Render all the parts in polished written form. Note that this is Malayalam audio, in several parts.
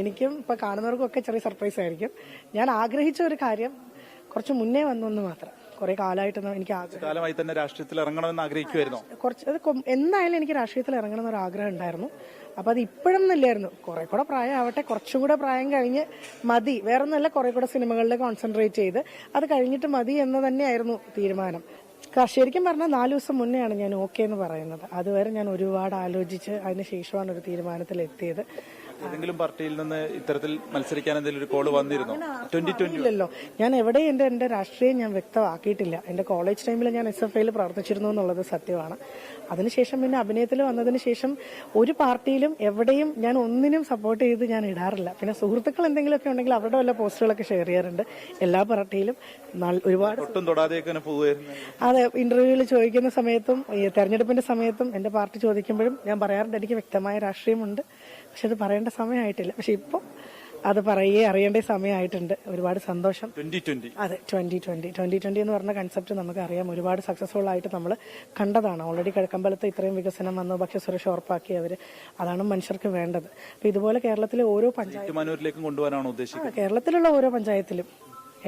എനിക്കും ഇപ്പൊ കാണുന്നവർക്കൊക്കെ ചെറിയ സർപ്രൈസ് ആയിരിക്കും. ഞാൻ ആഗ്രഹിച്ച ഒരു കാര്യം കുറച്ച് മുന്നേ വന്നു മാത്രം. കുറെ കാലമായിട്ടൊന്നും എനിക്ക് കാലമായി തന്നെ രാഷ്ട്രീയത്തിൽ ഇറങ്ങണമെന്ന് ആഗ്രഹിക്കുമായിരുന്നു. എന്തായാലും എനിക്ക് രാഷ്ട്രീയത്തിൽ ഇറങ്ങണം എന്നൊരു ആഗ്രഹം ഉണ്ടായിരുന്നു. അപ്പൊ അത് ഇപ്പോഴൊന്നുമില്ലായിരുന്നു. കുറെ കൂടെ പ്രായം ആവട്ടെ, കുറച്ചുകൂടെ പ്രായം കഴിഞ്ഞ് മതി, വേറൊന്നുമല്ല, കുറെ കൂടെ സിനിമകളിൽ കോൺസെൻട്രേറ്റ് ചെയ്ത് അത് കഴിഞ്ഞിട്ട് മതി എന്ന് തന്നെയായിരുന്നു തീരുമാനം. ശരിക്കും പറഞ്ഞാൽ 4 ദിവസം മുന്നെയാണ് ഞാൻ ഓക്കെ എന്ന് പറയുന്നത്. അതുവരെ ഞാൻ ഒരുപാട് ആലോചിച്ച് അതിന് ശേഷമാണ് ഒരു തീരുമാനത്തിൽ എത്തിയത്. ഏതെങ്കിലും പാർട്ടിയിൽ നിന്ന് ഇത്തരത്തിൽ മത്സരിക്കാൻ എന്തെങ്കിലും ഒരു കോള് വന്നിരുന്നോ? 2020 ഇല്ലല്ലോ. ഞാൻ എവിടെയും എന്റെ രാഷ്ട്രീയം ഞാൻ വ്യക്തമാക്കിയിട്ടില്ല. എന്റെ കോളേജ് ടൈമിൽ ഞാൻ SFIയിൽ പ്രവർത്തിച്ചിരുന്നു എന്നുള്ളത് സത്യമാണ്. അതിനുശേഷം പിന്നെ അഭിനയത്തിൽ വന്നതിന് ശേഷം ഒരു പാർട്ടിയിലും എവിടെയും ഞാൻ ഒന്നിനും സപ്പോർട്ട് ചെയ്ത് ഞാൻ ഇടാറില്ല. പിന്നെ സുഹൃത്തുക്കൾ എന്തെങ്കിലുമൊക്കെ ഉണ്ടെങ്കിൽ അവരുടെ വല്ല പോസ്റ്റുകളൊക്കെ ഷെയർ ചെയ്യാറുണ്ട്. എല്ലാ പാർട്ടിയിലും ഒരുപാട് അതെ, ഇന്റർവ്യൂവിൽ ചോദിക്കുന്ന സമയത്തും തെരഞ്ഞെടുപ്പിന്റെ സമയത്തും എന്റെ പാർട്ടി ചോദിക്കുമ്പോഴും ഞാൻ പറയാറുണ്ട് എനിക്ക് വ്യക്തമായ രാഷ്ട്രീയമുണ്ട്, പക്ഷെ അത് പറയേണ്ട സമയമായിട്ടില്ല. പക്ഷെ ഇപ്പോൾ അത് അറിയേണ്ട സമയമായിട്ടുണ്ട്. ഒരുപാട് സന്തോഷം. 2020 അതെ, 2020 എന്ന് പറഞ്ഞ കൺസെപ്റ്റ് നമുക്ക് അറിയാം. ഒരുപാട് സക്സസ്ഫുൾ ആയിട്ട് നമ്മൾ കണ്ടതാണ്. ഓൾറെഡി കിഴക്കമ്പലത്ത് ഇത്രയും വികസനം വന്നു, ഭക്ഷ്യസുരക്ഷ ഉറപ്പാക്കി അവര്. അതാണ് മനുഷ്യർക്ക് വേണ്ടത്. അപ്പൊ ഇതുപോലെ കേരളത്തിലെ ഓരോ പഞ്ചായത്തിലേക്കും കൊണ്ടുപോകാനാണ് ഉദ്ദേശിക്കുന്നത്. കേരളത്തിലുള്ള ഓരോ പഞ്ചായത്തിലും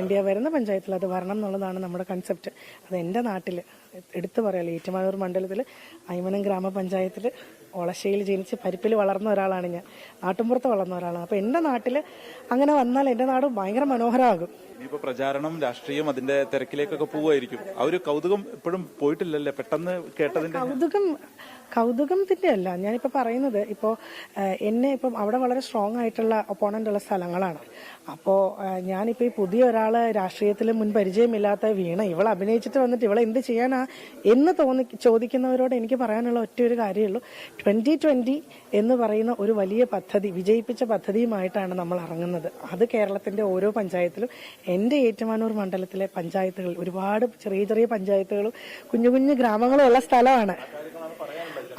ഇന്ത്യ വരുന്ന പഞ്ചായത്തിൽ അത് വരണം എന്നുള്ളതാണ് നമ്മുടെ കൺസെപ്റ്റ്. അത് എൻ്റെ നാട്ടിൽ എടുത്തു പറയാലോ, ഏറ്റുമാനൂർ മണ്ഡലത്തിൽ അയ്മനം ഗ്രാമപഞ്ചായത്തിൽ ഒളശ്ശേരിയിൽ ജനിച്ച് പരിപ്പിൽ വളർന്ന ഒരാളാണ് ഞാൻ. നാട്ടുമ്പുറത്ത് വളർന്ന ഒരാളാണ്. അപ്പൊ എന്റെ നാട്ടിൽ അങ്ങനെ വന്നാൽ എന്റെ നാട് ഭയങ്കര മനോഹരമാകും. ഇനിയിപ്പോ പ്രചാരണം, രാഷ്ട്രീയം അതിന്റെ തിരക്കിലേക്കൊക്കെ പോവായിരിക്കും. ആ ഒരു കൗതുകം എപ്പോഴും പോയിട്ടില്ലല്ലേ? പെട്ടെന്ന് കേട്ടതിന്റെ കൗതുകത്തിന്റെ അല്ല ഞാനിപ്പോ പറയുന്നത്. ഇപ്പോ എന്നെ ഇപ്പം അവിടെ വളരെ സ്ട്രോങ് ആയിട്ടുള്ള ഒപ്പോണന്റ് ഉള്ള സ്ഥലങ്ങളാണ്. അപ്പോ ഞാനിപ്പോ ഈ പുതിയ ഒരാള് രാഷ്ട്രീയത്തിൽ മുൻ പരിചയമില്ലാത്ത വീണ ഇവളെ അഭിനയിച്ചിട്ട് വന്നിട്ട് ഇവളെ എന്ത് ചെയ്യാനാ എന്ന് ചോദിക്കുന്നവരോട് എനിക്ക് പറയാനുള്ള ഒറ്റ ഒരു കാര്യമുള്ളൂ. 2020 എന്ന് പറയുന്ന ഒരു വലിയ പദ്ധതി, വിജയിപ്പിച്ച പദ്ധതിയുമായിട്ടാണ് നമ്മൾ ഇറങ്ങുന്നത്. അത് കേരളത്തിന്റെ ഓരോ പഞ്ചായത്തിലും, എന്റെ ഏറ്റുമാനൂർ മണ്ഡലത്തിലെ പഞ്ചായത്തുകൾ, ഒരുപാട് ചെറിയ ചെറിയ പഞ്ചായത്തുകളും കുഞ്ഞു കുഞ്ഞു ഗ്രാമങ്ങളും ഉള്ള സ്ഥലമാണ്.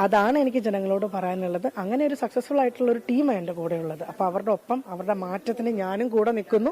അതാണ് എനിക്ക് ജനങ്ങളോട് പറയാനുള്ളത്. അങ്ങനെ ഒരു സക്സസ്ഫുൾ ആയിട്ടുള്ള ഒരു ടീമാണ് എന്റെ കൂടെ ഉള്ളത്. അപ്പൊ അവരുടെ ഒപ്പം അവരുടെ മാറ്റത്തിന് ഞാനും കൂടെ നിൽക്കുന്നു.